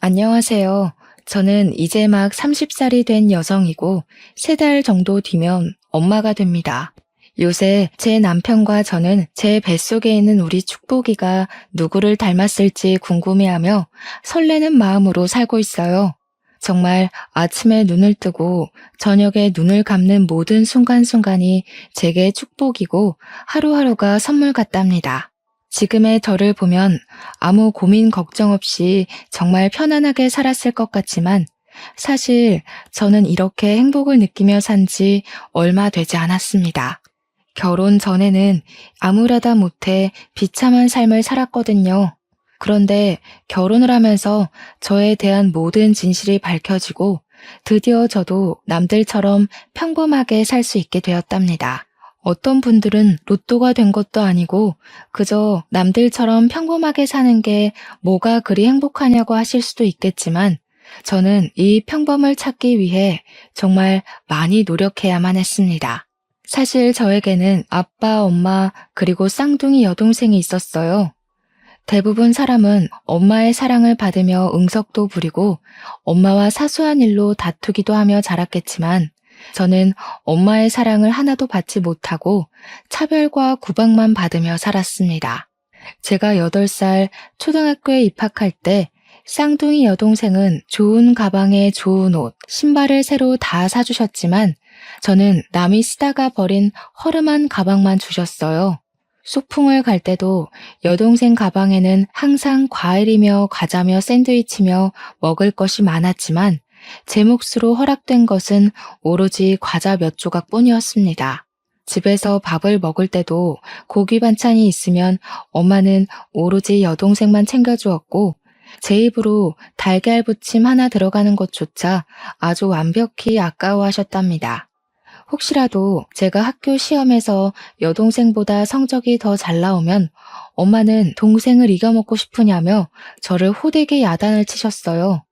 안녕하세요. 저는 이제 막 30살이 된 여성이고 3달 정도 뒤면 엄마가 됩니다. 요새 제 남편과 저는 제 뱃속에 있는 우리 축복이가 누구를 닮았을지 궁금해하며 설레는 마음으로 살고 있어요. 정말 아침에 눈을 뜨고 저녁에 눈을 감는 모든 순간순간이 제게 축복이고 하루하루가 선물 같답니다. 지금의 저를 보면 아무 고민 걱정 없이 정말 편안하게 살았을 것 같지만 사실 저는 이렇게 행복을 느끼며 산지 얼마 되지 않았습니다. 결혼 전에는 아무렇다 못해 비참한 삶을 살았거든요. 그런데 결혼을 하면서 저에 대한 모든 진실이 밝혀지고 드디어 저도 남들처럼 평범하게 살 수 있게 되었답니다. 어떤 분들은 로또가 된 것도 아니고 그저 남들처럼 평범하게 사는 게 뭐가 그리 행복하냐고 하실 수도 있겠지만 저는 이 평범을 찾기 위해 정말 많이 노력해야만 했습니다. 사실 저에게는 아빠, 엄마, 그리고 쌍둥이 여동생이 있었어요. 대부분 사람은 엄마의 사랑을 받으며 응석도 부리고 엄마와 사소한 일로 다투기도 하며 자랐겠지만 저는 엄마의 사랑을 하나도 받지 못하고 차별과 구박만 받으며 살았습니다. 제가 8살 초등학교에 입학할 때 쌍둥이 여동생은 좋은 가방에 좋은 옷, 신발을 새로 다 사주셨지만 저는 남이 쓰다가 버린 허름한 가방만 주셨어요. 소풍을 갈 때도 여동생 가방에는 항상 과일이며 과자며 샌드위치며 먹을 것이 많았지만 제 몫으로 허락된 것은 오로지 과자 몇 조각 뿐이었습니다. 집에서 밥을 먹을 때도 고기 반찬이 있으면 엄마는 오로지 여동생만 챙겨주었고 제 입으로 달걀 부침 하나 들어가는 것조차 아주 완벽히 아까워하셨답니다. 혹시라도 제가 학교 시험에서 여동생보다 성적이 더 잘 나오면 엄마는 동생을 이겨먹고 싶으냐며 저를 호되게 야단을 치셨어요.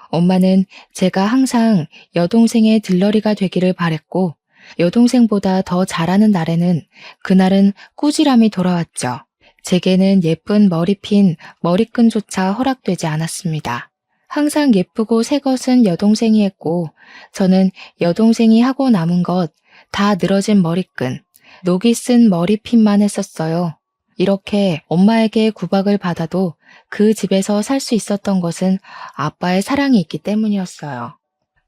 엄마는 제가 항상 여동생의 들러리가 되기를 바랬고 여동생보다 더 잘하는 날에는 그날은 꾸지람이 돌아왔죠. 제게는 예쁜 머리핀, 머리끈조차 허락되지 않았습니다. 항상 예쁘고 새 것은 여동생이 했고 저는 여동생이 하고 남은 것 다 늘어진 머리끈, 녹이 쓴 머리핀만 했었어요. 이렇게 엄마에게 구박을 받아도 그 집에서 살 수 있었던 것은 아빠의 사랑이 있기 때문이었어요.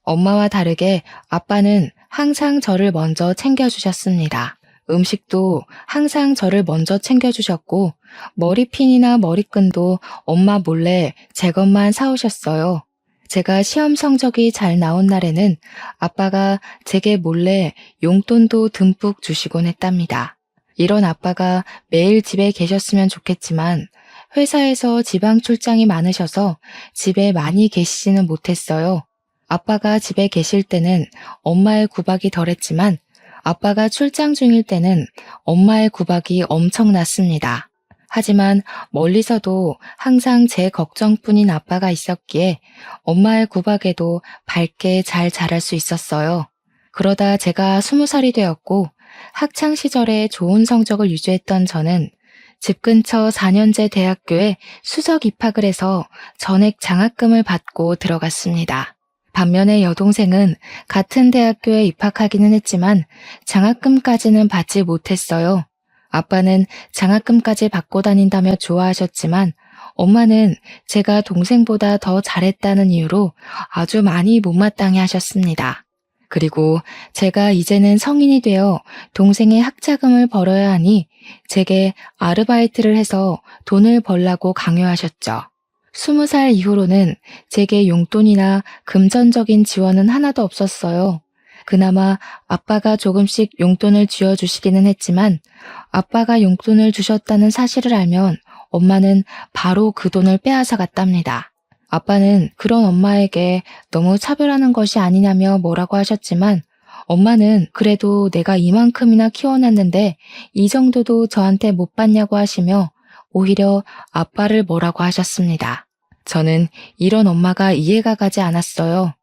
엄마와 다르게 아빠는 항상 저를 먼저 챙겨주셨습니다. 음식도 항상 저를 먼저 챙겨주셨고 머리핀이나 머리끈도 엄마 몰래 제 것만 사오셨어요. 제가 시험 성적이 잘 나온 날에는 아빠가 제게 몰래 용돈도 듬뿍 주시곤 했답니다. 이런 아빠가 매일 집에 계셨으면 좋겠지만 회사에서 지방 출장이 많으셔서 집에 많이 계시지는 못했어요. 아빠가 집에 계실 때는 엄마의 구박이 덜했지만 아빠가 출장 중일 때는 엄마의 구박이 엄청났습니다. 하지만 멀리서도 항상 제 걱정뿐인 아빠가 있었기에 엄마의 구박에도 밝게 잘 자랄 수 있었어요. 그러다 제가 20살이 되었고 학창 시절에 좋은 성적을 유지했던 저는 집 근처 4년제 대학교에 수석 입학을 해서 전액 장학금을 받고 들어갔습니다. 반면에 여동생은 같은 대학교에 입학하기는 했지만 장학금까지는 받지 못했어요. 아빠는 장학금까지 받고 다닌다며 좋아하셨지만 엄마는 제가 동생보다 더 잘했다는 이유로 아주 많이 못마땅해 하셨습니다. 그리고 제가 이제는 성인이 되어 동생의 학자금을 벌어야 하니 제게 아르바이트를 해서 돈을 벌라고 강요하셨죠. 20살 이후로는 제게 용돈이나 금전적인 지원은 하나도 없었어요. 그나마 아빠가 조금씩 용돈을 쥐어주시기는 했지만 아빠가 용돈을 주셨다는 사실을 알면 엄마는 바로 그 돈을 빼앗아 갔답니다. 아빠는 그런 엄마에게 너무 차별하는 것이 아니냐며 뭐라고 하셨지만 엄마는 그래도 내가 이만큼이나 키워놨는데 이 정도도 저한테 못 받냐고 하시며 오히려 아빠를 뭐라고 하셨습니다. 저는 이런 엄마가 이해가 가지 않았어요.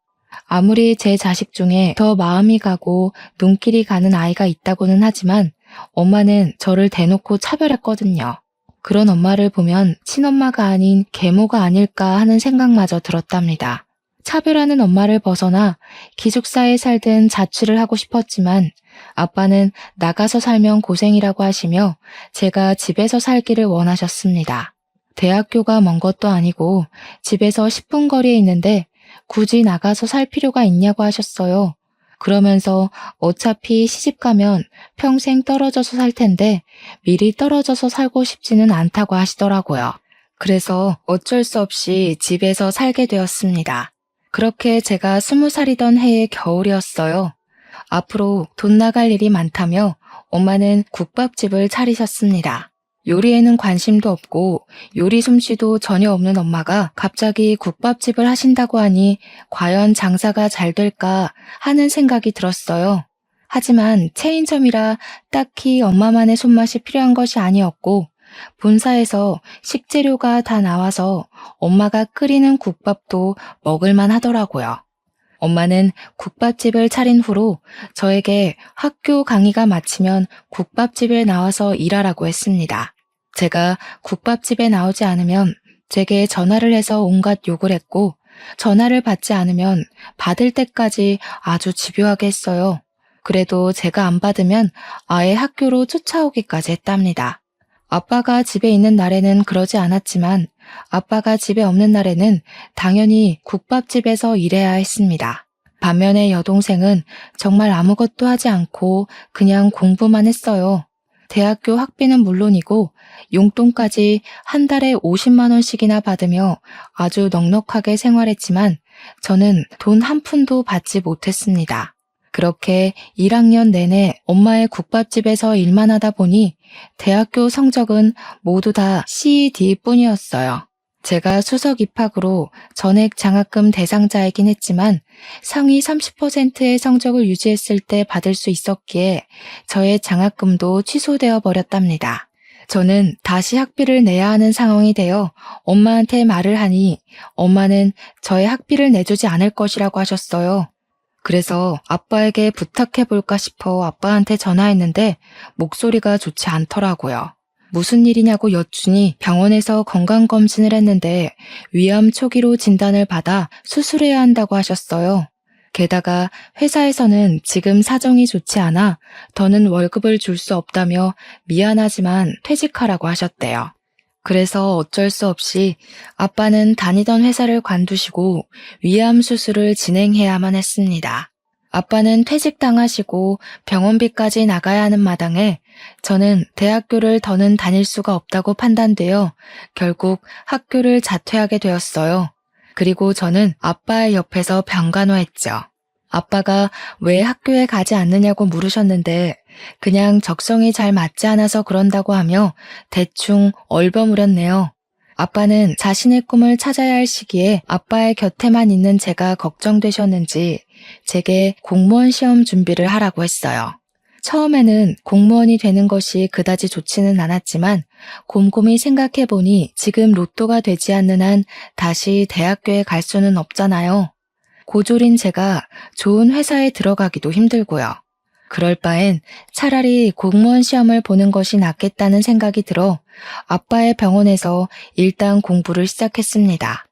아무리 제 자식 중에 더 마음이 가고 눈길이 가는 아이가 있다고는 하지만 엄마는 저를 대놓고 차별했거든요. 그런 엄마를 보면 친엄마가 아닌 계모가 아닐까 하는 생각마저 들었답니다. 차별하는 엄마를 벗어나 기숙사에 살든 자취를 하고 싶었지만 아빠는 나가서 살면 고생이라고 하시며 제가 집에서 살기를 원하셨습니다. 대학교가 먼 것도 아니고 집에서 10분 거리에 있는데 굳이 나가서 살 필요가 있냐고 하셨어요. 그러면서 어차피 시집 가면 평생 떨어져서 살 텐데 미리 떨어져서 살고 싶지는 않다고 하시더라고요. 그래서 어쩔 수 없이 집에서 살게 되었습니다. 그렇게 제가 20살이던 해의 겨울이었어요. 앞으로 돈 나갈 일이 많다며 엄마는 국밥집을 차리셨습니다. 요리에는 관심도 없고 요리 솜씨도 전혀 없는 엄마가 갑자기 국밥집을 하신다고 하니 과연 장사가 잘 될까 하는 생각이 들었어요. 하지만 체인점이라 딱히 엄마만의 손맛이 필요한 것이 아니었고 본사에서 식재료가 다 나와서 엄마가 끓이는 국밥도 먹을만 하더라고요. 엄마는 국밥집을 차린 후로 저에게 학교 강의가 마치면 국밥집에 나와서 일하라고 했습니다. 제가 국밥집에 나오지 않으면 제게 전화를 해서 온갖 욕을 했고 전화를 받지 않으면 받을 때까지 아주 집요하게 했어요. 그래도 제가 안 받으면 아예 학교로 쫓아오기까지 했답니다. 아빠가 집에 있는 날에는 그러지 않았지만 아빠가 집에 없는 날에는 당연히 국밥집에서 일해야 했습니다. 반면에 여동생은 정말 아무것도 하지 않고 그냥 공부만 했어요. 대학교 학비는 물론이고 용돈까지 한 달에 50만 원씩이나 받으며 아주 넉넉하게 생활했지만 저는 돈 한 푼도 받지 못했습니다. 그렇게 1학년 내내 엄마의 국밥집에서 일만 하다 보니 대학교 성적은 모두 다 CD뿐이었어요. 제가 수석 입학으로 전액 장학금 대상자이긴 했지만 상위 30%의 성적을 유지했을 때 받을 수 있었기에 저의 장학금도 취소되어 버렸답니다. 저는 다시 학비를 내야 하는 상황이 되어 엄마한테 말을 하니 엄마는 저의 학비를 내주지 않을 것이라고 하셨어요. 그래서 아빠에게 부탁해볼까 싶어 아빠한테 전화했는데 목소리가 좋지 않더라고요. 무슨 일이냐고 여쭈니 병원에서 건강검진을 했는데 위암 초기로 진단을 받아 수술해야 한다고 하셨어요. 게다가 회사에서는 지금 사정이 좋지 않아 더는 월급을 줄 수 없다며 미안하지만 퇴직하라고 하셨대요. 그래서 어쩔 수 없이 아빠는 다니던 회사를 관두시고 위암 수술을 진행해야만 했습니다. 아빠는 퇴직당하시고 병원비까지 나가야 하는 마당에 저는 대학교를 더는 다닐 수가 없다고 판단되어 결국 학교를 자퇴하게 되었어요. 그리고 저는 아빠의 옆에서 병간호했죠. 아빠가 왜 학교에 가지 않느냐고 물으셨는데 그냥 적성이 잘 맞지 않아서 그런다고 하며 대충 얼버무렸네요. 아빠는 자신의 꿈을 찾아야 할 시기에 아빠의 곁에만 있는 제가 걱정되셨는지 제게 공무원 시험 준비를 하라고 했어요. 처음에는 공무원이 되는 것이 그다지 좋지는 않았지만 곰곰이 생각해보니 지금 로또가 되지 않는 한 다시 대학교에 갈 수는 없잖아요. 고졸인 제가 좋은 회사에 들어가기도 힘들고요. 그럴 바엔 차라리 공무원 시험을 보는 것이 낫겠다는 생각이 들어 아빠의 병원에서 일단 공부를 시작했습니다.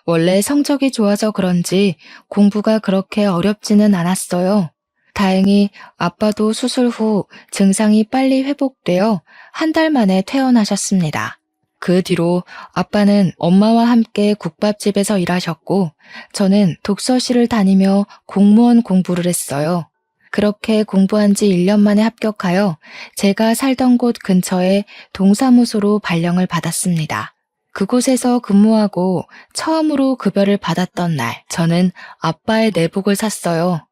원래 성적이 좋아서 그런지 공부가 그렇게 어렵지는 않았어요. 다행히 아빠도 수술 후 증상이 빨리 회복되어 한 달 만에 퇴원하셨습니다. 그 뒤로 아빠는 엄마와 함께 국밥집에서 일하셨고 저는 독서실을 다니며 공무원 공부를 했어요. 그렇게 공부한 지 1년 만에 합격하여 제가 살던 곳 근처에 동사무소로 발령을 받았습니다. 그곳에서 근무하고 처음으로 급여를 받았던 날, 저는 아빠의 내복을 샀어요.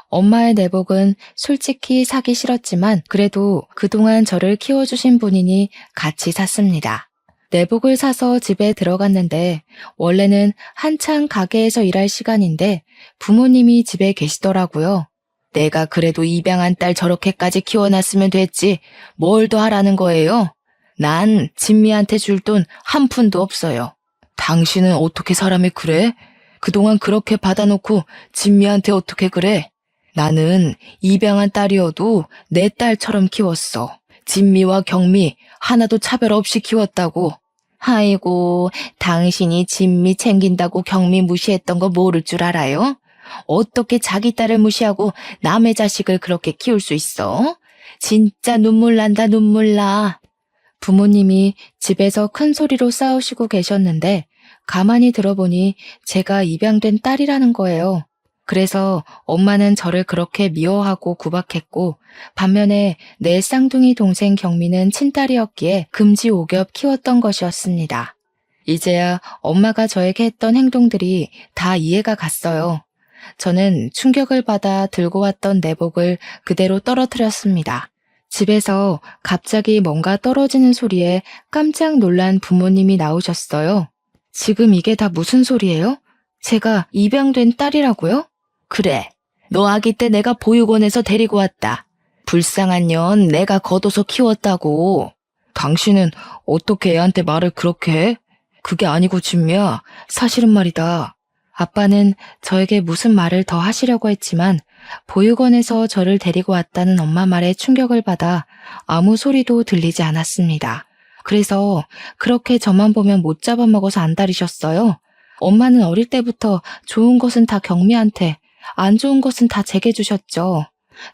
엄마의 내복은 솔직히 사기 싫었지만 그래도 그동안 저를 키워주신 분이니 같이 샀습니다. 내복을 사서 집에 들어갔는데 원래는 한창 가게에서 일할 시간인데 부모님이 집에 계시더라고요. 내가 그래도 입양한 딸 저렇게까지 키워놨으면 됐지 뭘 더 하라는 거예요? 난 진미한테 줄 돈 한 푼도 없어요. 당신은 어떻게 사람이 그래? 그동안 그렇게 받아놓고 진미한테 어떻게 그래? 나는 입양한 딸이어도 내 딸처럼 키웠어. 진미와 경미 하나도 차별 없이 키웠다고. 아이고, 당신이 진미 챙긴다고 경미 무시했던 거 모를 줄 알아요? 어떻게 자기 딸을 무시하고 남의 자식을 그렇게 키울 수 있어? 진짜 눈물 난다, 눈물 나. 부모님이 집에서 큰 소리로 싸우시고 계셨는데 가만히 들어보니 제가 입양된 딸이라는 거예요. 그래서 엄마는 저를 그렇게 미워하고 구박했고 반면에 내 쌍둥이 동생 경미는 친딸이었기에 금지오겹 키웠던 것이었습니다. 이제야 엄마가 저에게 했던 행동들이 다 이해가 갔어요. 저는 충격을 받아 들고 왔던 내복을 그대로 떨어뜨렸습니다. 집에서 갑자기 뭔가 떨어지는 소리에 깜짝 놀란 부모님이 나오셨어요. 지금 이게 다 무슨 소리예요? 제가 입양된 딸이라고요? 그래, 너 아기 때 내가 보육원에서 데리고 왔다. 불쌍한 년 내가 걷어서 키웠다고. 당신은 어떻게 애한테 말을 그렇게 해? 그게 아니고 진미야, 사실은 말이다. 아빠는 저에게 무슨 말을 더 하시려고 했지만 보육원에서 저를 데리고 왔다는 엄마 말에 충격을 받아 아무 소리도 들리지 않았습니다. 그래서 그렇게 저만 보면 못 잡아먹어서 안달이셨어요. 엄마는 어릴 때부터 좋은 것은 다 경미한테, 안 좋은 것은 다 제게 주셨죠.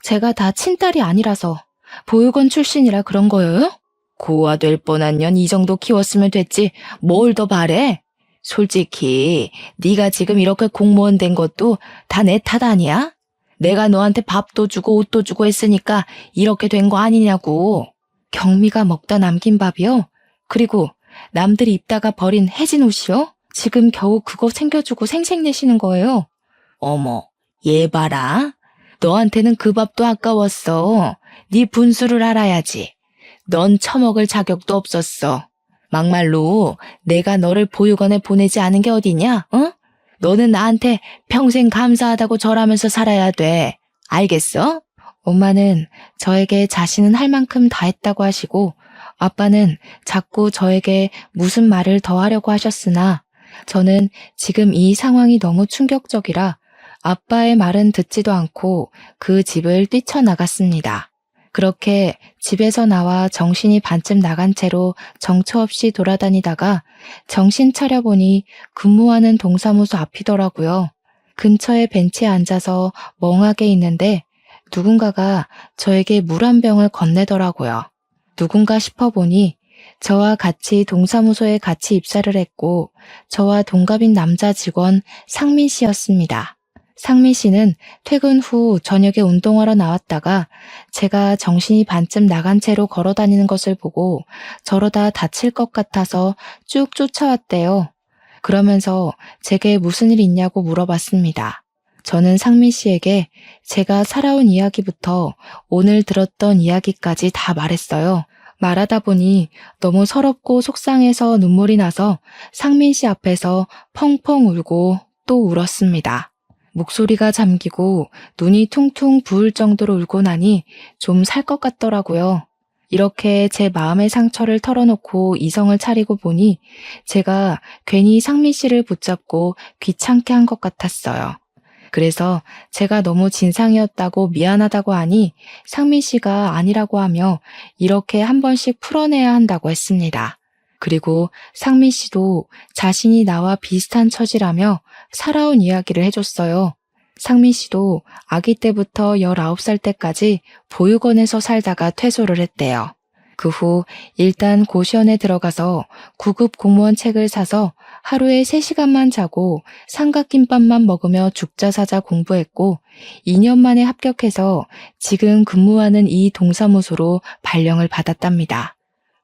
제가 다 친딸이 아니라서 보육원 출신이라 그런 거예요? 고아 될 뻔한 년 이 정도 키웠으면 됐지 뭘 더 바래? 솔직히 네가 지금 이렇게 공무원 된 것도 다 내 탓 아니야? 내가 너한테 밥도 주고 옷도 주고 했으니까 이렇게 된 거 아니냐고. 경미가 먹다 남긴 밥이요? 그리고 남들이 입다가 버린 해진 옷이요? 지금 겨우 그거 챙겨주고 생색내시는 거예요. 어머, 얘 봐라. 너한테는 그 밥도 아까웠어. 네 분수를 알아야지. 넌 처먹을 자격도 없었어. 막말로 내가 너를 보육원에 보내지 않은 게 어디냐? 어? 너는 나한테 평생 감사하다고 절하면서 살아야 돼. 알겠어? 엄마는 저에게 자신은 할 만큼 다 했다고 하시고 아빠는 자꾸 저에게 무슨 말을 더 하려고 하셨으나 저는 지금 이 상황이 너무 충격적이라 아빠의 말은 듣지도 않고 그 집을 뛰쳐나갔습니다. 그렇게 집에서 나와 정신이 반쯤 나간 채로 정처 없이 돌아다니다가 정신 차려보니 근무하는 동사무소 앞이더라고요. 근처에 벤치에 앉아서 멍하게 있는데 누군가가 저에게 물 한 병을 건네더라고요. 누군가 싶어보니 저와 같이 동사무소에 같이 입사를 했고 저와 동갑인 남자 직원 상민 씨였습니다. 상민 씨는 퇴근 후 저녁에 운동하러 나왔다가 제가 정신이 반쯤 나간 채로 걸어 다니는 것을 보고 저러다 다칠 것 같아서 쭉 쫓아왔대요. 그러면서 제게 무슨 일 있냐고 물어봤습니다. 저는 상민 씨에게 제가 살아온 이야기부터 오늘 들었던 이야기까지 다 말했어요. 말하다 보니 너무 서럽고 속상해서 눈물이 나서 상민 씨 앞에서 펑펑 울고 또 울었습니다. 목소리가 잠기고 눈이 퉁퉁 부을 정도로 울고 나니 좀 살 것 같더라고요. 이렇게 제 마음의 상처를 털어놓고 이성을 차리고 보니 제가 괜히 상민 씨를 붙잡고 귀찮게 한 것 같았어요. 그래서 제가 너무 진상이었다고 미안하다고 하니 상민 씨가 아니라고 하며 이렇게 한 번씩 풀어내야 한다고 했습니다. 그리고 상민 씨도 자신이 나와 비슷한 처지라며 살아온 이야기를 해줬어요. 상민 씨도 아기 때부터 19살 때까지 보육원에서 살다가 퇴소를 했대요. 그 후 일단 고시원에 들어가서 9급 공무원 책을 사서 하루에 3시간만 자고 삼각김밥만 먹으며 죽자사자 공부했고 2년 만에 합격해서 지금 근무하는 이 동사무소로 발령을 받았답니다.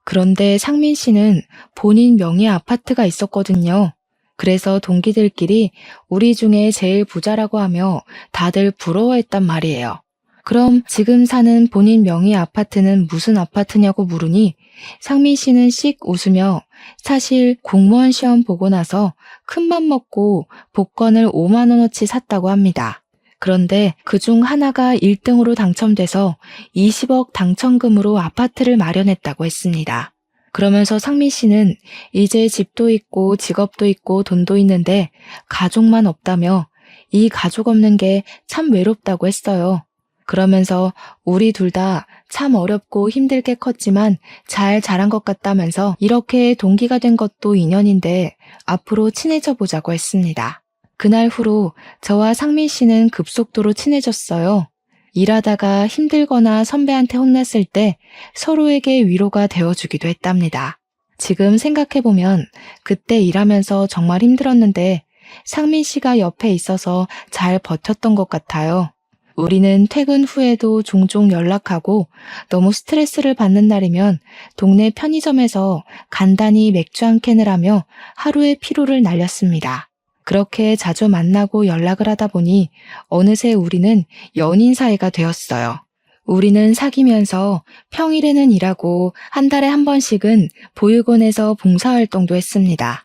그런데 상민 씨는 본인 명의 아파트가 있었거든요. 그래서 동기들끼리 우리 중에 제일 부자라고 하며 다들 부러워했단 말이에요. 그럼 지금 사는 본인 명의 아파트는 무슨 아파트냐고 물으니 상민 씨는 씩 웃으며 사실 공무원 시험 보고 나서 큰맘 먹고 복권을 5만 원어치 샀다고 합니다. 그런데 그중 하나가 1등으로 당첨돼서 20억 당첨금으로 아파트를 마련했다고 했습니다. 그러면서 상민 씨는 이제 집도 있고 직업도 있고 돈도 있는데 가족만 없다며 이 가족 없는 게 참 외롭다고 했어요. 그러면서 우리 둘 다 참 어렵고 힘들게 컸지만 잘 자란 것 같다면서 이렇게 동기가 된 것도 인연인데 앞으로 친해져 보자고 했습니다. 그날 후로 저와 상민 씨는 급속도로 친해졌어요. 일하다가 힘들거나 선배한테 혼났을 때 서로에게 위로가 되어주기도 했답니다. 지금 생각해보면 그때 일하면서 정말 힘들었는데 상민 씨가 옆에 있어서 잘 버텼던 것 같아요. 우리는 퇴근 후에도 종종 연락하고 너무 스트레스를 받는 날이면 동네 편의점에서 간단히 맥주 한 캔을 하며 하루의 피로를 날렸습니다. 그렇게 자주 만나고 연락을 하다 보니 어느새 우리는 연인 사이가 되었어요. 우리는 사귀면서 평일에는 일하고 한 달에 한 번씩은 보육원에서 봉사활동도 했습니다.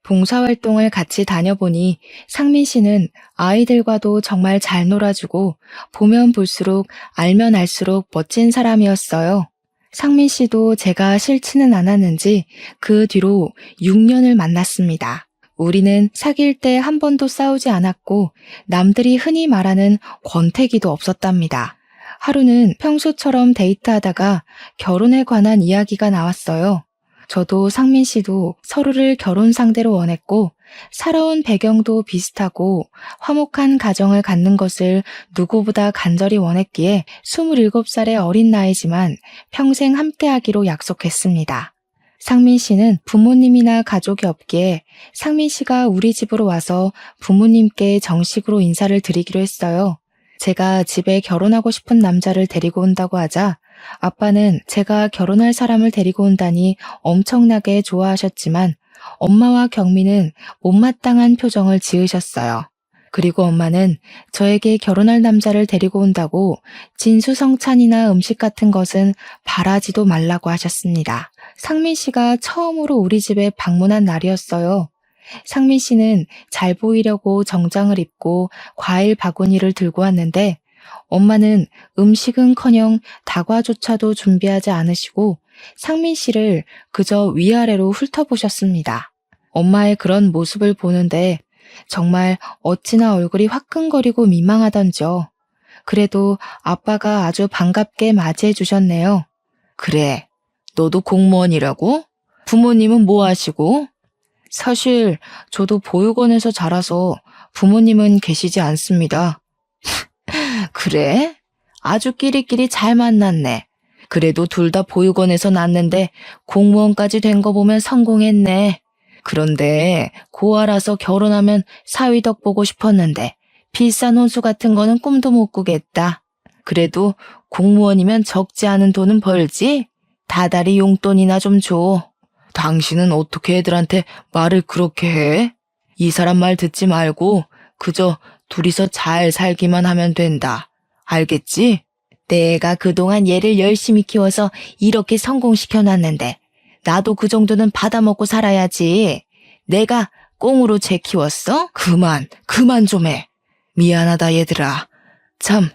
봉사활동을 같이 다녀보니 상민 씨는 아이들과도 정말 잘 놀아주고 보면 볼수록 알면 알수록 멋진 사람이었어요. 상민 씨도 제가 싫지는 않았는지 그 뒤로 6년을 만났습니다. 우리는 사귈 때 한 번도 싸우지 않았고 남들이 흔히 말하는 권태기도 없었답니다. 하루는 평소처럼 데이트하다가 결혼에 관한 이야기가 나왔어요. 저도 상민 씨도 서로를 결혼 상대로 원했고 살아온 배경도 비슷하고 화목한 가정을 갖는 것을 누구보다 간절히 원했기에 27살의 어린 나이지만 평생 함께하기로 약속했습니다. 상민 씨는 부모님이나 가족이 없기에 상민 씨가 우리 집으로 와서 부모님께 정식으로 인사를 드리기로 했어요. 제가 집에 결혼하고 싶은 남자를 데리고 온다고 하자 아빠는 제가 결혼할 사람을 데리고 온다니 엄청나게 좋아하셨지만 엄마와 경미는 못마땅한 표정을 지으셨어요. 그리고 엄마는 저에게 결혼할 남자를 데리고 온다고 진수성찬이나 음식 같은 것은 바라지도 말라고 하셨습니다. 상민 씨가 처음으로 우리 집에 방문한 날이었어요. 상민 씨는 잘 보이려고 정장을 입고 과일 바구니를 들고 왔는데 엄마는 음식은커녕 다과조차도 준비하지 않으시고 상민 씨를 그저 위아래로 훑어보셨습니다. 엄마의 그런 모습을 보는데 정말 어찌나 얼굴이 화끈거리고 민망하던지요. 그래도 아빠가 아주 반갑게 맞이해 주셨네요. 그래, 너도 공무원이라고? 부모님은 뭐 하시고? 사실 저도 보육원에서 자라서 부모님은 계시지 않습니다. 그래? 아주 끼리끼리 잘 만났네. 그래도 둘 다 보육원에서 낳았는데 공무원까지 된 거 보면 성공했네. 그런데 고아라서 결혼하면 사위덕 보고 싶었는데 비싼 혼수 같은 거는 꿈도 못 꾸겠다. 그래도 공무원이면 적지 않은 돈은 벌지? 다달이 용돈이나 좀 줘. 당신은 어떻게 애들한테 말을 그렇게 해? 이 사람 말 듣지 말고 그저 둘이서 잘 살기만 하면 된다. 알겠지? 내가 그동안 얘를 열심히 키워서 이렇게 성공시켜놨는데 나도 그 정도는 받아먹고 살아야지. 내가 꽁으로 쟤 키웠어? 그만 좀 해. 미안하다 얘들아. 참,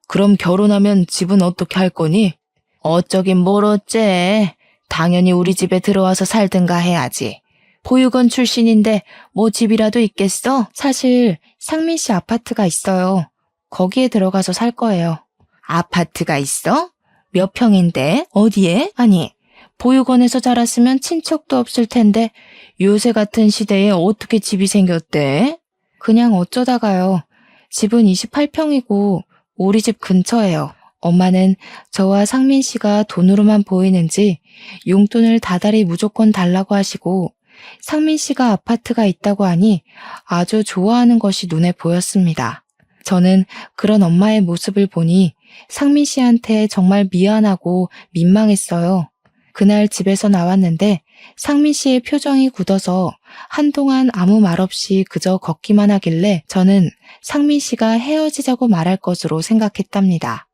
그럼 결혼하면 집은 어떻게 할 거니? 어쩌긴 뭘 어째. 당연히 우리 집에 들어와서 살든가 해야지. 보육원 출신인데 뭐 집이라도 있겠어? 사실 상민 씨 아파트가 있어요. 거기에 들어가서 살 거예요. 아파트가 있어? 몇 평인데? 어디에? 아니, 보육원에서 자랐으면 친척도 없을 텐데 요새 같은 시대에 어떻게 집이 생겼대? 그냥 어쩌다가요. 집은 28평이고 우리 집 근처예요. 엄마는 저와 상민 씨가 돈으로만 보이는지 용돈을 다달이 무조건 달라고 하시고 상민 씨가 아파트가 있다고 하니 아주 좋아하는 것이 눈에 보였습니다. 저는 그런 엄마의 모습을 보니 상민 씨한테 정말 미안하고 민망했어요. 그날 집에서 나왔는데 상민 씨의 표정이 굳어서 한동안 아무 말 없이 그저 걷기만 하길래 저는 상민 씨가 헤어지자고 말할 것으로 생각했답니다.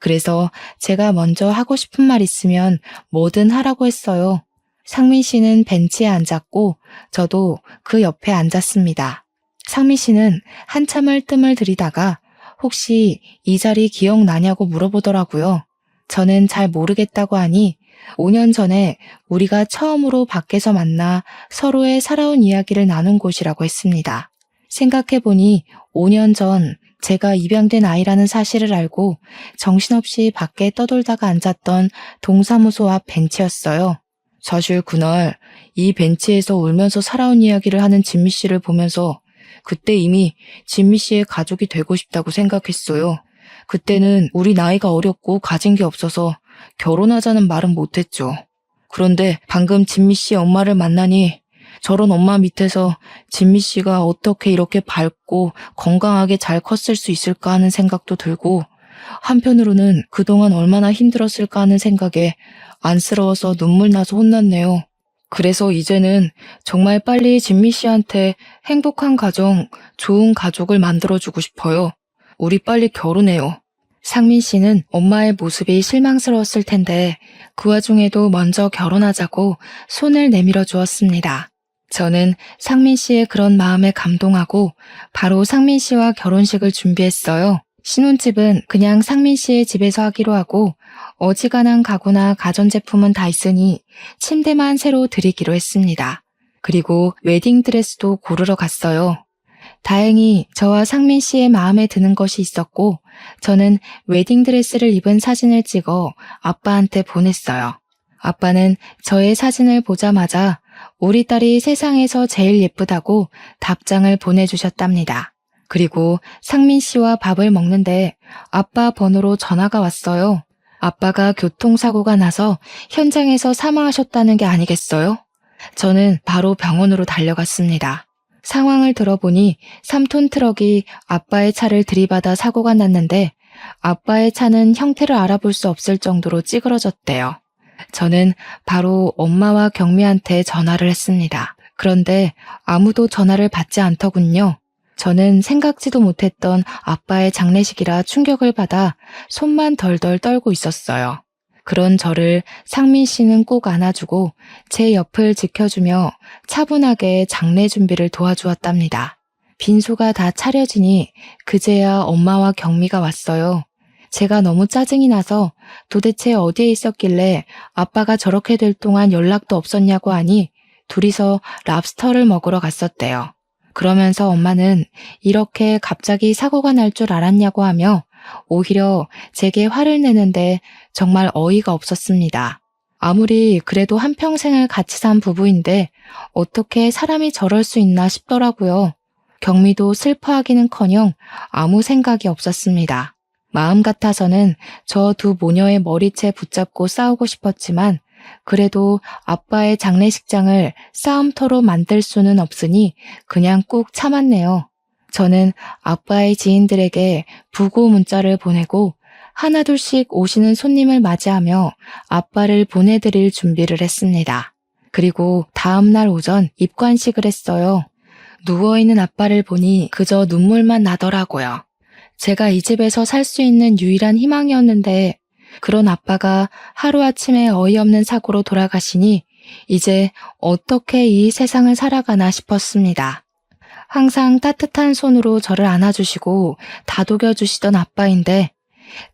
그래서 제가 먼저 하고 싶은 말 있으면 뭐든 하라고 했어요. 상민 씨는 벤치에 앉았고 저도 그 옆에 앉았습니다. 상민 씨는 한참을 뜸을 들이다가 혹시 이 자리 기억나냐고 물어보더라고요. 저는 잘 모르겠다고 하니 5년 전에 우리가 처음으로 밖에서 만나 서로의 살아온 이야기를 나눈 곳이라고 했습니다. 생각해보니 5년 전 제가 입양된 아이라는 사실을 알고 정신없이 밖에 떠돌다가 앉았던 동사무소 앞 벤치였어요. 사실 그날 이 벤치에서 울면서 살아온 이야기를 하는 진미 씨를 보면서 그때 이미 진미 씨의 가족이 되고 싶다고 생각했어요. 그때는 우리 나이가 어렸고 가진 게 없어서 결혼하자는 말은 못했죠. 그런데 방금 진미 씨 엄마를 만나니 저런 엄마 밑에서 진미 씨가 어떻게 이렇게 밝고 건강하게 잘 컸을 수 있을까 하는 생각도 들고 한편으로는 그동안 얼마나 힘들었을까 하는 생각에 안쓰러워서 눈물 나서 혼났네요. 그래서 이제는 정말 빨리 진미 씨한테 행복한 가정, 좋은 가족을 만들어주고 싶어요. 우리 빨리 결혼해요. 상민 씨는 엄마의 모습이 실망스러웠을 텐데 그 와중에도 먼저 결혼하자고 손을 내밀어 주었습니다. 저는 상민 씨의 그런 마음에 감동하고 바로 상민 씨와 결혼식을 준비했어요. 신혼집은 그냥 상민 씨의 집에서 하기로 하고 어지간한 가구나 가전제품은 다 있으니 침대만 새로 드리기로 했습니다. 그리고 웨딩드레스도 고르러 갔어요. 다행히 저와 상민 씨의 마음에 드는 것이 있었고 저는 웨딩드레스를 입은 사진을 찍어 아빠한테 보냈어요. 아빠는 저의 사진을 보자마자 우리 딸이 세상에서 제일 예쁘다고 답장을 보내주셨답니다. 그리고 상민 씨와 밥을 먹는데 아빠 번호로 전화가 왔어요. 아빠가 교통사고가 나서 현장에서 사망하셨다는 게 아니겠어요? 저는 바로 병원으로 달려갔습니다. 상황을 들어보니 3톤 트럭이 아빠의 차를 들이받아 사고가 났는데 아빠의 차는 형태를 알아볼 수 없을 정도로 찌그러졌대요. 저는 바로 엄마와 경미한테 전화를 했습니다. 그런데 아무도 전화를 받지 않더군요. 저는 생각지도 못했던 아빠의 장례식이라 충격을 받아 손만 덜덜 떨고 있었어요. 그런 저를 상민 씨는 꼭 안아주고 제 옆을 지켜주며 차분하게 장례 준비를 도와주었답니다. 빈소가 다 차려지니 그제야 엄마와 경미가 왔어요. 제가 너무 짜증이 나서 도대체 어디에 있었길래 아빠가 저렇게 될 동안 연락도 없었냐고 하니 둘이서 랍스터를 먹으러 갔었대요. 그러면서 엄마는 이렇게 갑자기 사고가 날 줄 알았냐고 하며 오히려 제게 화를 내는데 정말 어이가 없었습니다. 아무리 그래도 한평생을 같이 산 부부인데 어떻게 사람이 저럴 수 있나 싶더라고요. 경미도 슬퍼하기는커녕 아무 생각이 없었습니다. 마음 같아서는 저 두 모녀의 머리채 붙잡고 싸우고 싶었지만 그래도 아빠의 장례식장을 싸움터로 만들 수는 없으니 그냥 꾹 참았네요. 저는 아빠의 지인들에게 부고 문자를 보내고 하나둘씩 오시는 손님을 맞이하며 아빠를 보내드릴 준비를 했습니다. 그리고 다음날 오전 입관식을 했어요. 누워있는 아빠를 보니 그저 눈물만 나더라고요. 제가 이 집에서 살 수 있는 유일한 희망이었는데 그런 아빠가 하루아침에 어이없는 사고로 돌아가시니 이제 어떻게 이 세상을 살아가나 싶었습니다. 항상 따뜻한 손으로 저를 안아주시고 다독여주시던 아빠인데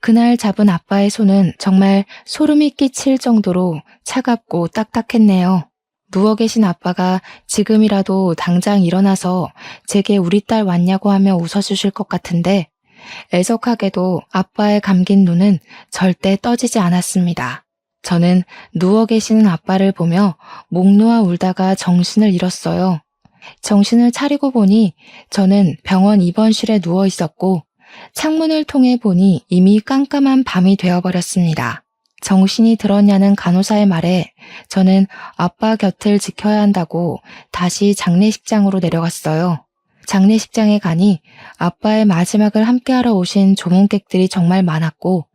그날 잡은 아빠의 손은 정말 소름이 끼칠 정도로 차갑고 딱딱했네요. 누워 계신 아빠가 지금이라도 당장 일어나서 제게 우리 딸 왔냐고 하며 웃어주실 것 같은데 애석하게도 아빠의 감긴 눈은 절대 떠지지 않았습니다. 저는 누워 계시는 아빠를 보며 목 놓아 울다가 정신을 잃었어요. 정신을 차리고 보니 저는 병원 입원실에 누워 있었고 창문을 통해 보니 이미 깜깜한 밤이 되어버렸습니다. 정신이 들었냐는 간호사의 말에 저는 아빠 곁을 지켜야 한다고 다시 장례식장으로 내려갔어요. 장례식장에 가니 아빠의 마지막을 함께하러 오신 조문객들이 정말 많았고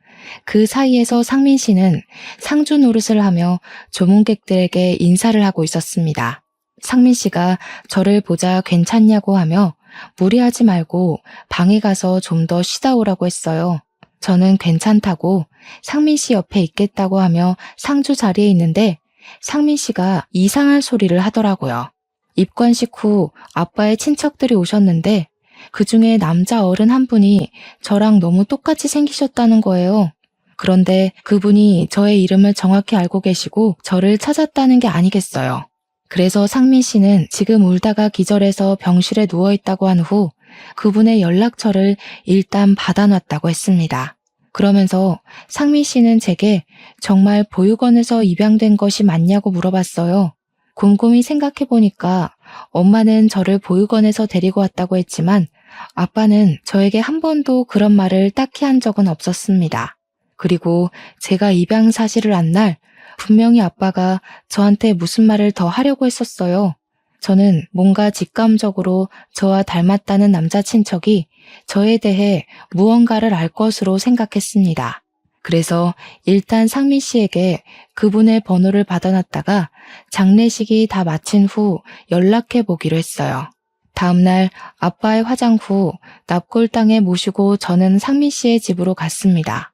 그 사이에서 상민 씨는 상주 노릇을 하며 조문객들에게 인사를 하고 있었습니다. 상민 씨가 저를 보자 괜찮냐고 하며 무리하지 말고 방에 가서 좀 더 쉬다 오라고 했어요. 저는 괜찮다고 상민 씨 옆에 있겠다고 하며 상주 자리에 있는데 상민 씨가 이상한 소리를 하더라고요. 입관식 후 아빠의 친척들이 오셨는데 그중에 남자 어른 한 분이 저랑 너무 똑같이 생기셨다는 거예요. 그런데 그분이 저의 이름을 정확히 알고 계시고 저를 찾았다는 게 아니겠어요. 그래서 상민 씨는 지금 울다가 기절해서 병실에 누워있다고 한 후 그분의 연락처를 일단 받아놨다고 했습니다. 그러면서 상민 씨는 제게 정말 보육원에서 입양된 것이 맞냐고 물어봤어요. 곰곰이 생각해보니까 엄마는 저를 보육원에서 데리고 왔다고 했지만 아빠는 저에게 한 번도 그런 말을 딱히 한 적은 없었습니다. 그리고 제가 입양 사실을 안 날 분명히 아빠가 저한테 무슨 말을 더 하려고 했었어요. 저는 뭔가 직감적으로 저와 닮았다는 남자 친척이 저에 대해 무언가를 알 것으로 생각했습니다. 그래서 일단 상민 씨에게 그분의 번호를 받아놨다가 장례식이 다 마친 후 연락해 보기로 했어요. 다음날 아빠의 화장 후 납골당에 모시고 저는 상민 씨의 집으로 갔습니다.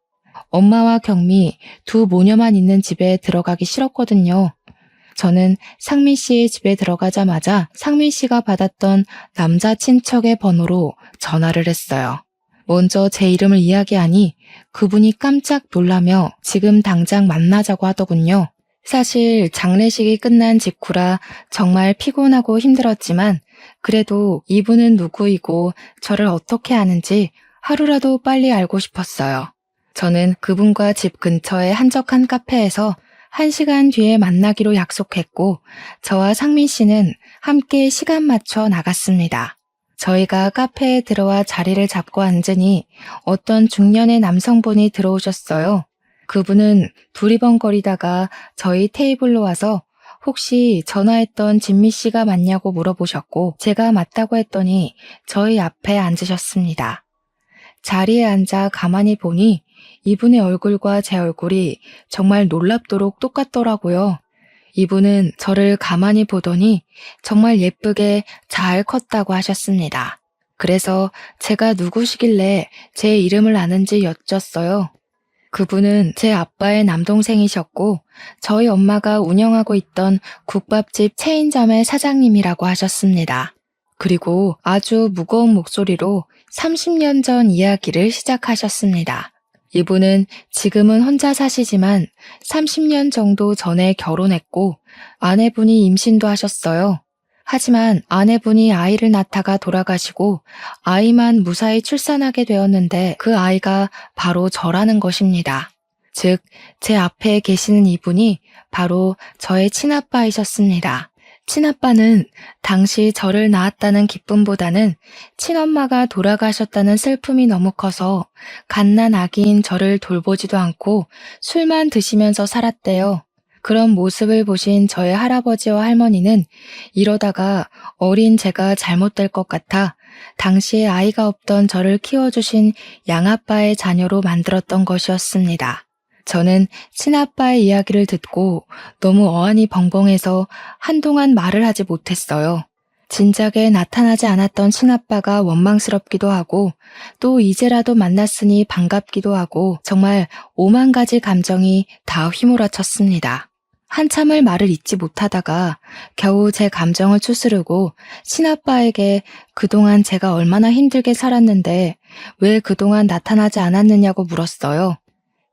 엄마와 경미 두 모녀만 있는 집에 들어가기 싫었거든요. 저는 상민 씨의 집에 들어가자마자 상민 씨가 받았던 남자 친척의 번호로 전화를 했어요. 먼저 제 이름을 이야기하니 그분이 깜짝 놀라며 지금 당장 만나자고 하더군요. 사실 장례식이 끝난 직후라 정말 피곤하고 힘들었지만 그래도 이분은 누구이고 저를 어떻게 아는지 하루라도 빨리 알고 싶었어요. 저는 그분과 집 근처의 한적한 카페에서 1시간 뒤에 만나기로 약속했고 저와 상민 씨는 함께 시간 맞춰 나갔습니다. 저희가 카페에 들어와 자리를 잡고 앉으니 어떤 중년의 남성분이 들어오셨어요. 그분은 두리번거리다가 저희 테이블로 와서 혹시 전화했던 진미 씨가 맞냐고 물어보셨고 제가 맞다고 했더니 저희 앞에 앉으셨습니다. 자리에 앉아 가만히 보니 이분의 얼굴과 제 얼굴이 정말 놀랍도록 똑같더라고요. 이분은 저를 가만히 보더니 정말 예쁘게 잘 컸다고 하셨습니다. 그래서 제가 누구시길래 제 이름을 아는지 여쭸어요. 그분은 제 아빠의 남동생이셨고 저희 엄마가 운영하고 있던 국밥집 체인점의 사장님이라고 하셨습니다. 그리고 아주 무거운 목소리로 30년 전 이야기를 시작하셨습니다. 이분은 지금은 혼자 사시지만 30년 정도 전에 결혼했고 아내분이 임신도 하셨어요. 하지만 아내분이 아이를 낳다가 돌아가시고 아이만 무사히 출산하게 되었는데 그 아이가 바로 저라는 것입니다. 즉, 제 앞에 계시는 이분이 바로 저의 친아빠이셨습니다. 친아빠는 당시 저를 낳았다는 기쁨보다는 친엄마가 돌아가셨다는 슬픔이 너무 커서 갓난 아기인 저를 돌보지도 않고 술만 드시면서 살았대요. 그런 모습을 보신 저의 할아버지와 할머니는 이러다가 어린 제가 잘못될 것 같아 당시에 아이가 없던 저를 키워주신 양아빠의 자녀로 만들었던 것이었습니다. 저는 친아빠의 이야기를 듣고 너무 어안이 벙벙해서 한동안 말을 하지 못했어요. 진작에 나타나지 않았던 친아빠가 원망스럽기도 하고 또 이제라도 만났으니 반갑기도 하고 정말 오만 가지 감정이 다 휘몰아쳤습니다. 한참을 말을 잇지 못하다가 겨우 제 감정을 추스르고 친아빠에게 그동안 제가 얼마나 힘들게 살았는데 왜 그동안 나타나지 않았느냐고 물었어요.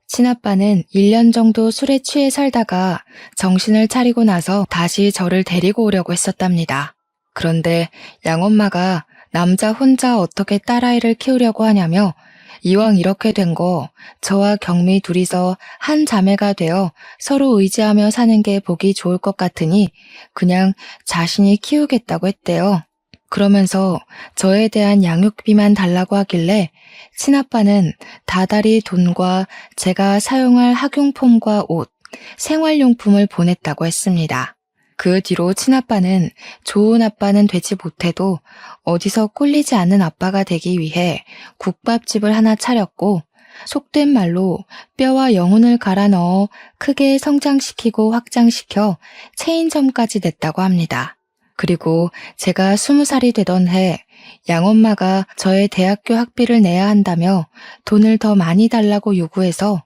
친아빠는 1년 정도 술에 취해 살다가 정신을 차리고 나서 다시 저를 데리고 오려고 했었답니다. 그런데 양엄마가 남자 혼자 어떻게 딸아이를 키우려고 하냐며 이왕 이렇게 된 거 저와 경미 둘이서 한 자매가 되어 서로 의지하며 사는 게 보기 좋을 것 같으니 그냥 자신이 키우겠다고 했대요. 그러면서 저에 대한 양육비만 달라고 하길래 친아빠는 다달이 돈과 제가 사용할 학용품과 옷, 생활용품을 보냈다고 했습니다. 그 뒤로 친아빠는 좋은 아빠는 되지 못해도 어디서 꿀리지 않는 아빠가 되기 위해 국밥집을 하나 차렸고 속된 말로 뼈와 영혼을 갈아 넣어 크게 성장시키고 확장시켜 체인점까지 냈다고 합니다. 그리고 제가 20살이 되던 해 양엄마가 저의 대학교 학비를 내야 한다며 돈을 더 많이 달라고 요구해서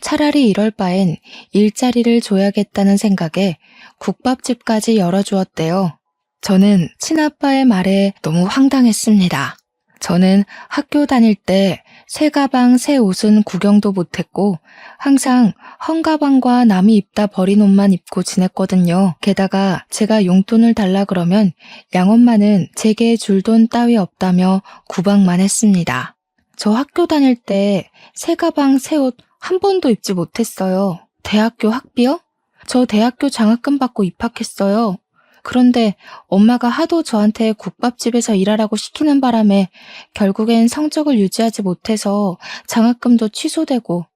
차라리 이럴 바엔 일자리를 줘야겠다는 생각에 국밥집까지 열어주었대요. 저는 친아빠의 말에 너무 황당했습니다. 저는 학교 다닐 때 새 가방, 새 옷은 구경도 못했고 항상 헝가방과 남이 입다 버린 옷만 입고 지냈거든요. 게다가 제가 용돈을 달라 그러면 양엄마는 제게 줄 돈 따위 없다며 구박만 했습니다. 저 학교 다닐 때 새 가방, 새 옷 한 번도 입지 못했어요. 대학교 학비요? 저 대학교 장학금 받고 입학했어요. 그런데 엄마가 하도 저한테 국밥집에서 일하라고 시키는 바람에 결국엔 성적을 유지하지 못해서 장학금도 취소되고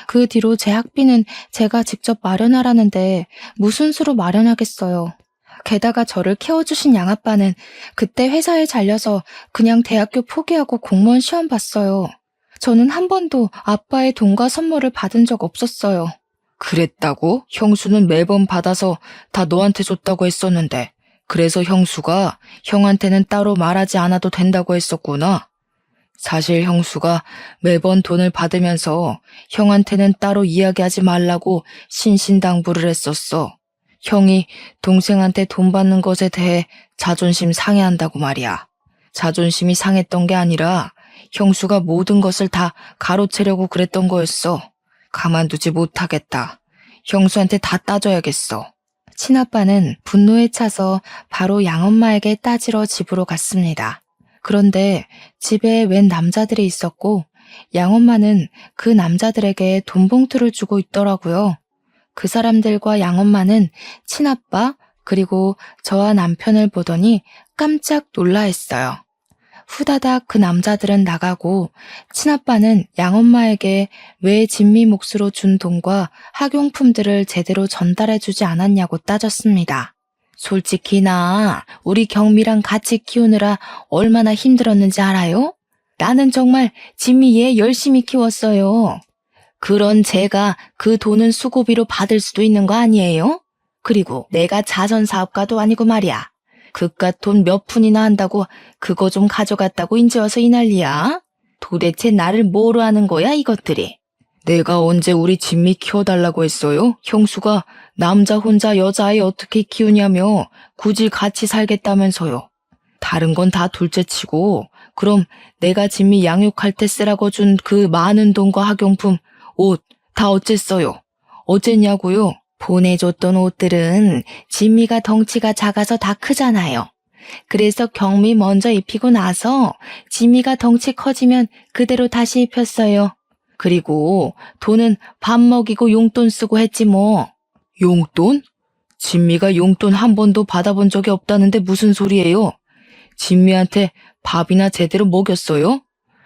그 뒤로 제 학비는 제가 직접 마련하라는데 무슨 수로 마련하겠어요. 게다가 저를 키워주신 양아빠는 그때 회사에 잘려서 그냥 대학교 포기하고 공무원 시험 봤어요. 저는 한 번도 아빠의 돈과 선물을 받은 적 없었어요. 그랬다고? 형수는 매번 받아서 다 너한테 줬다고 했었는데 그래서 형수가 형한테는 따로 말하지 않아도 된다고 했었구나. 사실 형수가 매번 돈을 받으면서 형한테는 따로 이야기하지 말라고 신신당부를 했었어. 형이 동생한테 돈 받는 것에 대해 자존심 상해한다고 말이야. 자존심이 상했던 게 아니라 형수가 모든 것을 다 가로채려고 그랬던 거였어. 가만두지 못하겠다. 형수한테 다 따져야겠어. 친아빠는 분노에 차서 바로 양엄마에게 따지러 집으로 갔습니다. 그런데 집에 웬 남자들이 있었고 양엄마는 그 남자들에게 돈 봉투를 주고 있더라고요. 그 사람들과 양엄마는 친아빠 그리고 저와 남편을 보더니 깜짝 놀라했어요. 후다닥 그 남자들은 나가고 친아빠는 양엄마에게 왜 진미 몫으로 준 돈과 학용품들을 제대로 전달해주지 않았냐고 따졌습니다. 솔직히 나 우리 경미랑 같이 키우느라 얼마나 힘들었는지 알아요? 나는 정말 진미 얘 열심히 키웠어요. 그런 제가 그 돈은 수고비로 받을 수도 있는 거 아니에요? 그리고 내가 자선사업가도 아니고 말이야. 그깟 돈 몇 푼이나 한다고 그거 좀 가져갔다고 인제 와서 이 난리야? 도대체 나를 뭐로 하는 거야 이것들이? 내가 언제 우리 진미 키워달라고 했어요? 형수가 남자 혼자 여자아이 어떻게 키우냐며 굳이 같이 살겠다면서요. 다른 건 다 둘째치고 그럼 내가 진미 양육할 때 쓰라고 준 그 많은 돈과 학용품, 옷 다 어쨌어요? 어쨌냐고요? 보내줬던 옷들은 진미가 덩치가 작아서 다 크잖아요. 그래서 경미 먼저 입히고 나서 진미가 덩치 커지면 그대로 다시 입혔어요. 그리고 돈은 밥 먹이고 용돈 쓰고 했지 뭐. 용돈? 진미가 용돈 한 번도 받아본 적이 없다는데 무슨 소리예요? 진미한테 밥이나 제대로 먹였어요?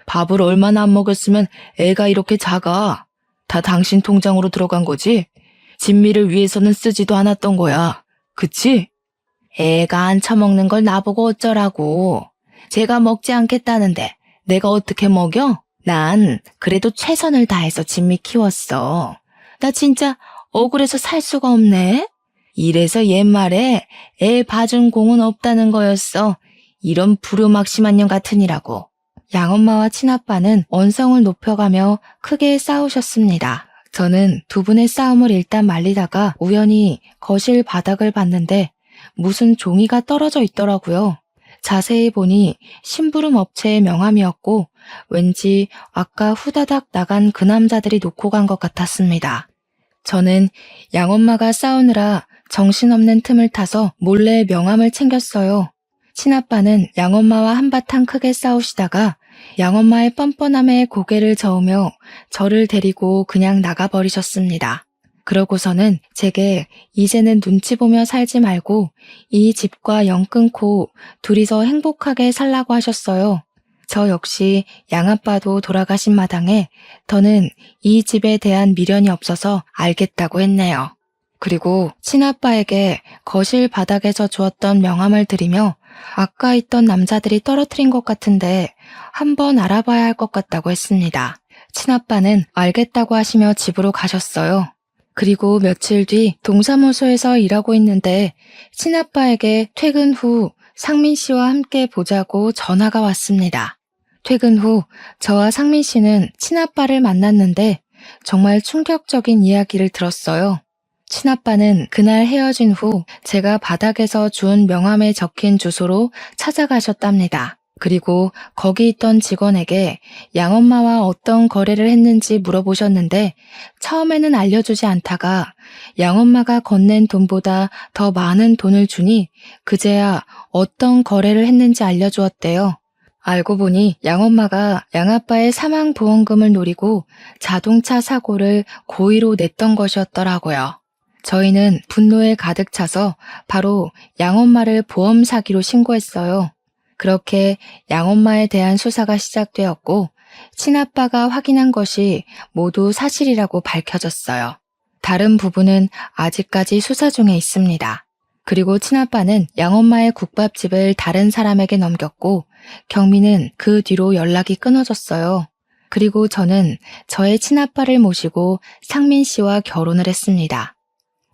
밥을 얼마나 안 먹였으면 애가 이렇게 작아. 다 당신 통장으로 들어간 거지? 진미를 위해서는 쓰지도 않았던 거야. 그치? 애가 안 처먹는 걸 나보고 어쩌라고. 제가 먹지 않겠다는데 내가 어떻게 먹여? 난 그래도 최선을 다해서 진미 키웠어. 나 진짜 억울해서 살 수가 없네. 이래서 옛말에 애 봐준 공은 없다는 거였어. 이런 불효막심한 년 같으니라고. 양엄마와 친아빠는 언성을 높여가며 크게 싸우셨습니다. 저는 두 분의 싸움을 일단 말리다가 우연히 거실 바닥을 봤는데 무슨 종이가 떨어져 있더라고요. 자세히 보니 심부름 업체의 명함이었고 왠지 아까 후다닥 나간 그 남자들이 놓고 간 것 같았습니다. 저는 양엄마가 싸우느라 정신없는 틈을 타서 몰래 명함을 챙겼어요. 친아빠는 양엄마와 한바탕 크게 싸우시다가 양엄마의 뻔뻔함에 고개를 저으며 저를 데리고 그냥 나가버리셨습니다. 그러고서는 제게 이제는 눈치 보며 살지 말고 이 집과 영 끊고 둘이서 행복하게 살라고 하셨어요. 저 역시 양아빠도 돌아가신 마당에 더는 이 집에 대한 미련이 없어서 알겠다고 했네요. 그리고 친아빠에게 거실 바닥에서 주었던 명함을 드리며 아까 있던 남자들이 떨어뜨린 것 같은데 한번 알아봐야 할 것 같다고 했습니다. 친아빠는 알겠다고 하시며 집으로 가셨어요. 그리고 며칠 뒤 동사무소에서 일하고 있는데 친아빠에게 퇴근 후 상민 씨와 함께 보자고 전화가 왔습니다. 퇴근 후 저와 상민 씨는 친아빠를 만났는데 정말 충격적인 이야기를 들었어요. 친아빠는 그날 헤어진 후 제가 바닥에서 주운 명함에 적힌 주소로 찾아가셨답니다. 그리고 거기 있던 직원에게 양엄마와 어떤 거래를 했는지 물어보셨는데 처음에는 알려주지 않다가 양엄마가 건넨 돈보다 더 많은 돈을 주니 그제야 어떤 거래를 했는지 알려주었대요. 알고 보니 양엄마가 양아빠의 사망보험금을 노리고 자동차 사고를 고의로 냈던 것이었더라고요. 저희는 분노에 가득 차서 바로 양엄마를 보험 사기로 신고했어요. 그렇게 양엄마에 대한 수사가 시작되었고 친아빠가 확인한 것이 모두 사실이라고 밝혀졌어요. 다른 부분은 아직까지 수사 중에 있습니다. 그리고 친아빠는 양엄마의 국밥집을 다른 사람에게 넘겼고 경미는 그 뒤로 연락이 끊어졌어요. 그리고 저는 저의 친아빠를 모시고 상민 씨와 결혼을 했습니다.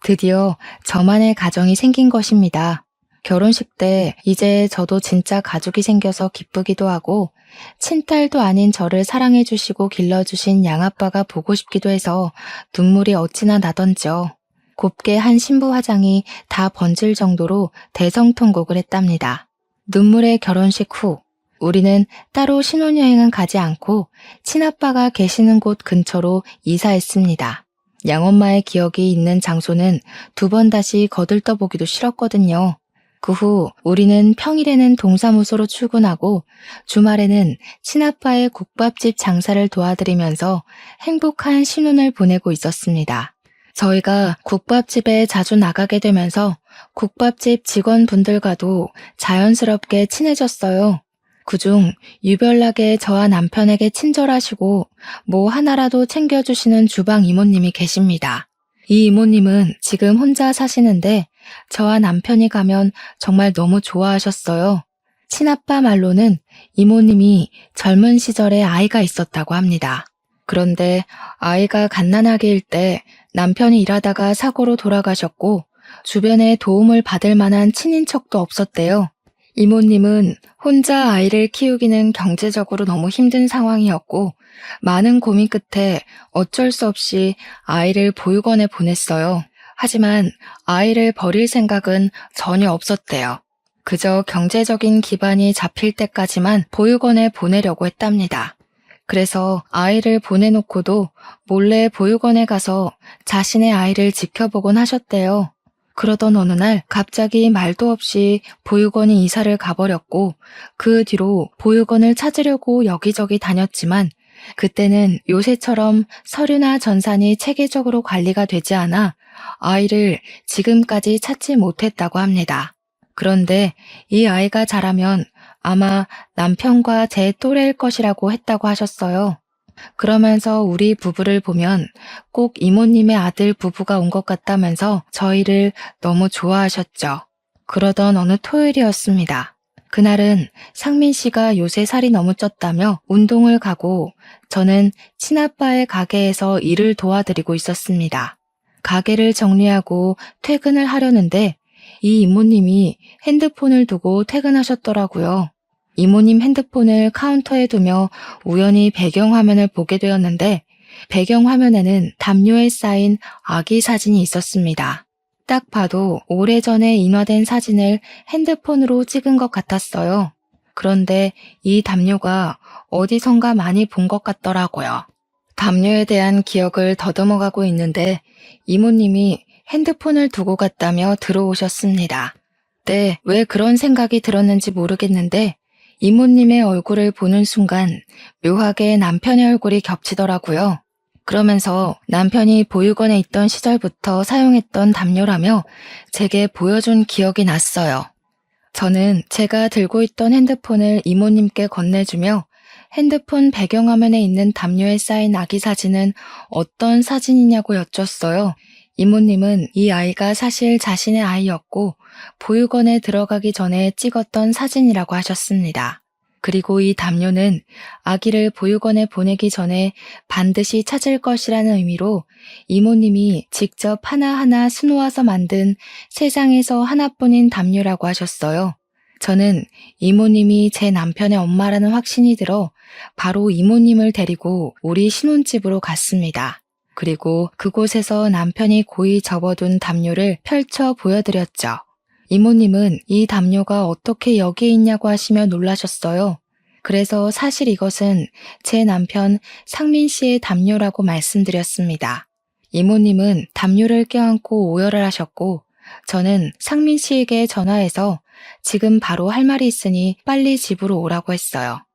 드디어 저만의 가정이 생긴 것입니다. 결혼식 때 이제 저도 진짜 가족이 생겨서 기쁘기도 하고 친딸도 아닌 저를 사랑해 주시고 길러주신 양아빠가 보고 싶기도 해서 눈물이 어찌나 나던지요. 곱게 한 신부 화장이 다 번질 정도로 대성통곡을 했답니다. 눈물의 결혼식 후 우리는 따로 신혼여행은 가지 않고 친아빠가 계시는 곳 근처로 이사했습니다. 양엄마의 기억이 있는 장소는 두 번 다시 거들떠보기도 싫었거든요. 그 후 우리는 평일에는 동사무소로 출근하고 주말에는 친아빠의 국밥집 장사를 도와드리면서 행복한 신혼을 보내고 있었습니다. 저희가 국밥집에 자주 나가게 되면서 국밥집 직원분들과도 자연스럽게 친해졌어요. 그중 유별나게 저와 남편에게 친절하시고 뭐 하나라도 챙겨주시는 주방 이모님이 계십니다. 이 이모님은 지금 혼자 사시는데 저와 남편이 가면 정말 너무 좋아하셨어요. 친아빠 말로는 이모님이 젊은 시절에 아이가 있었다고 합니다. 그런데 아이가 갓난아기일 때 남편이 일하다가 사고로 돌아가셨고 주변에 도움을 받을 만한 친인척도 없었대요. 이모님은 혼자 아이를 키우기는 경제적으로 너무 힘든 상황이었고 많은 고민 끝에 어쩔 수 없이 아이를 보육원에 보냈어요. 하지만 아이를 버릴 생각은 전혀 없었대요. 그저 경제적인 기반이 잡힐 때까지만 보육원에 보내려고 했답니다. 그래서 아이를 보내놓고도 몰래 보육원에 가서 자신의 아이를 지켜보곤 하셨대요. 그러던 어느 날 갑자기 말도 없이 보육원에 이사를 가버렸고 그 뒤로 보육원을 찾으려고 여기저기 다녔지만 그때는 요새처럼 서류나 전산이 체계적으로 관리가 되지 않아 아이를 지금까지 찾지 못했다고 합니다. 그런데 이 아이가 자라면 아마 남편과 제 또래일 것이라고 했다고 하셨어요. 그러면서 우리 부부를 보면 꼭 이모님의 아들 부부가 온 것 같다면서 저희를 너무 좋아하셨죠. 그러던 어느 토요일이었습니다. 그날은 상민 씨가 요새 살이 너무 쪘다며 운동을 가고 저는 친아빠의 가게에서 일을 도와드리고 있었습니다. 가게를 정리하고 퇴근을 하려는데 이 이모님이 핸드폰을 두고 퇴근하셨더라고요. 이모님 핸드폰을 카운터에 두며 우연히 배경화면을 보게 되었는데 배경화면에는 담요에 쌓인 아기 사진이 있었습니다. 딱 봐도 오래전에 인화된 사진을 핸드폰으로 찍은 것 같았어요. 그런데 이 담요가 어디선가 많이 본 것 같더라고요. 담요에 대한 기억을 더듬어가고 있는데 이모님이 핸드폰을 두고 갔다며 들어오셨습니다. 네, 왜 그런 생각이 들었는지 모르겠는데 이모님의 얼굴을 보는 순간 묘하게 남편의 얼굴이 겹치더라고요. 그러면서 남편이 보육원에 있던 시절부터 사용했던 담요라며 제게 보여준 기억이 났어요. 저는 제가 들고 있던 핸드폰을 이모님께 건네주며 핸드폰 배경화면에 있는 담요에 쌓인 아기 사진은 어떤 사진이냐고 여쭸어요. 이모님은 이 아이가 사실 자신의 아이였고 보육원에 들어가기 전에 찍었던 사진이라고 하셨습니다. 그리고 이 담요는 아기를 보육원에 보내기 전에 반드시 찾을 것이라는 의미로 이모님이 직접 하나하나 수놓아서 만든 세상에서 하나뿐인 담요라고 하셨어요. 저는 이모님이 제 남편의 엄마라는 확신이 들어 바로 이모님을 데리고 우리 신혼집으로 갔습니다. 그리고 그곳에서 남편이 고이 접어둔 담요를 펼쳐 보여드렸죠. 이모님은 이 담요가 어떻게 여기에 있냐고 하시며 놀라셨어요. 그래서 사실 이것은 제 남편 상민 씨의 담요라고 말씀드렸습니다. 이모님은 담요를 껴안고 오열을 하셨고 저는 상민 씨에게 전화해서 지금 바로 할 말이 있으니 빨리 집으로 오라고 했어요.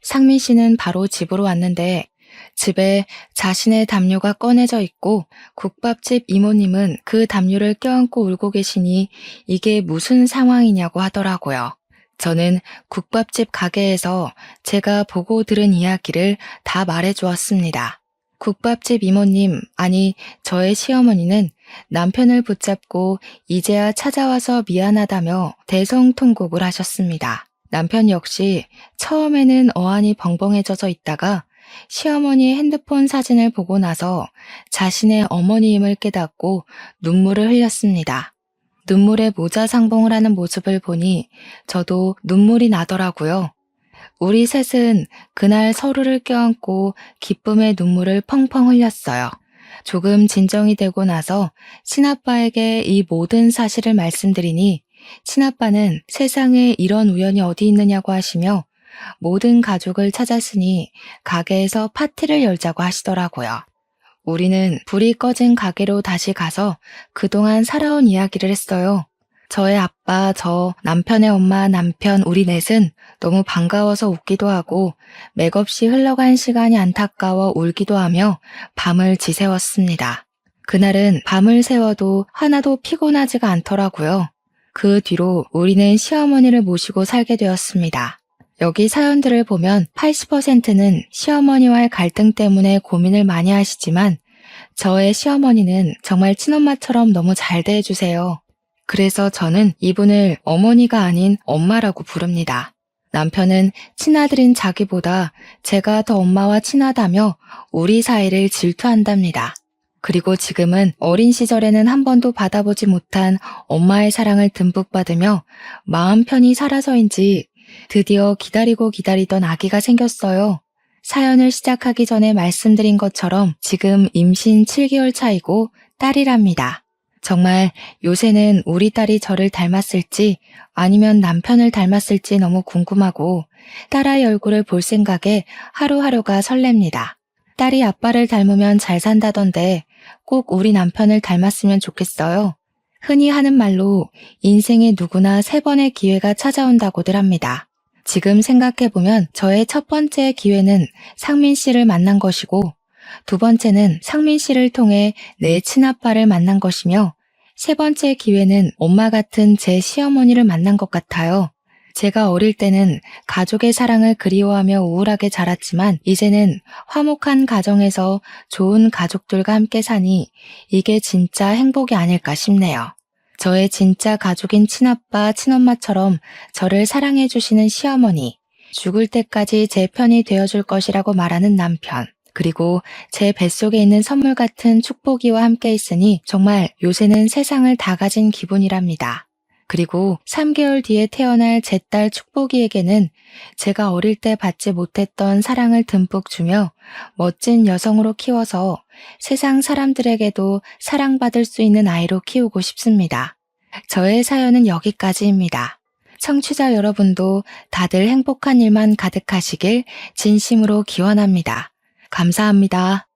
상민 씨는 바로 집으로 왔는데 집에 자신의 담요가 꺼내져 있고 국밥집 이모님은 그 담요를 껴안고 울고 계시니 이게 무슨 상황이냐고 하더라고요. 저는 국밥집 가게에서 제가 보고 들은 이야기를 다 말해주었습니다. 국밥집 이모님, 아니 저의 시어머니는 남편을 붙잡고 이제야 찾아와서 미안하다며 대성통곡을 하셨습니다. 남편 역시 처음에는 어안이 벙벙해져서 있다가 시어머니의 핸드폰 사진을 보고 나서 자신의 어머니임을 깨닫고 눈물을 흘렸습니다. 눈물에 모자상봉을 하는 모습을 보니 저도 눈물이 나더라고요. 우리 셋은 그날 서로를 껴안고 기쁨의 눈물을 펑펑 흘렸어요. 조금 진정이 되고 나서 친아빠에게 이 모든 사실을 말씀드리니 친아빠는 세상에 이런 우연이 어디 있느냐고 하시며 모든 가족을 찾았으니 가게에서 파티를 열자고 하시더라고요. 우리는 불이 꺼진 가게로 다시 가서 그동안 살아온 이야기를 했어요. 저의 아빠, 저, 남편의 엄마, 남편, 우리 넷은 너무 반가워서 웃기도 하고 맥없이 흘러간 시간이 안타까워 울기도 하며 밤을 지새웠습니다. 그날은 밤을 새워도 하나도 피곤하지가 않더라고요. 그 뒤로 우리는 시어머니를 모시고 살게 되었습니다. 여기 사연들을 보면 80%는 시어머니와의 갈등 때문에 고민을 많이 하시지만 저의 시어머니는 정말 친엄마처럼 너무 잘 대해주세요. 그래서 저는 이분을 어머니가 아닌 엄마라고 부릅니다. 남편은 친아들인 자기보다 제가 더 엄마와 친하다며 우리 사이를 질투한답니다. 그리고 지금은 어린 시절에는 한 번도 받아보지 못한 엄마의 사랑을 듬뿍 받으며 마음 편히 살아서인지 드디어 기다리고 기다리던 아기가 생겼어요. 사연을 시작하기 전에 말씀드린 것처럼 지금 임신 7개월 차이고 딸이랍니다. 정말 요새는 우리 딸이 저를 닮았을지 아니면 남편을 닮았을지 너무 궁금하고 딸아이 얼굴을 볼 생각에 하루하루가 설렙니다. 딸이 아빠를 닮으면 잘 산다던데 꼭 우리 남편을 닮았으면 좋겠어요. 흔히 하는 말로 인생에 누구나 3번의 기회가 찾아온다고들 합니다. 지금 생각해보면 저의 첫 번째 기회는 상민 씨를 만난 것이고 두 번째는 상민 씨를 통해 내 친아빠를 만난 것이며 세 번째 기회는 엄마 같은 제 시어머니를 만난 것 같아요. 제가 어릴 때는 가족의 사랑을 그리워하며 우울하게 자랐지만 이제는 화목한 가정에서 좋은 가족들과 함께 사니 이게 진짜 행복이 아닐까 싶네요. 저의 진짜 가족인 친아빠, 친엄마처럼 저를 사랑해주시는 시어머니, 죽을 때까지 제 편이 되어줄 것이라고 말하는 남편, 그리고 제 뱃속에 있는 선물 같은 축복이와 함께 있으니 정말 요새는 세상을 다 가진 기분이랍니다. 그리고 3개월 뒤에 태어날 제 딸 축복이에게는 제가 어릴 때 받지 못했던 사랑을 듬뿍 주며 멋진 여성으로 키워서 세상 사람들에게도 사랑받을 수 있는 아이로 키우고 싶습니다. 저의 사연은 여기까지입니다. 청취자 여러분도 다들 행복한 일만 가득하시길 진심으로 기원합니다. 감사합니다.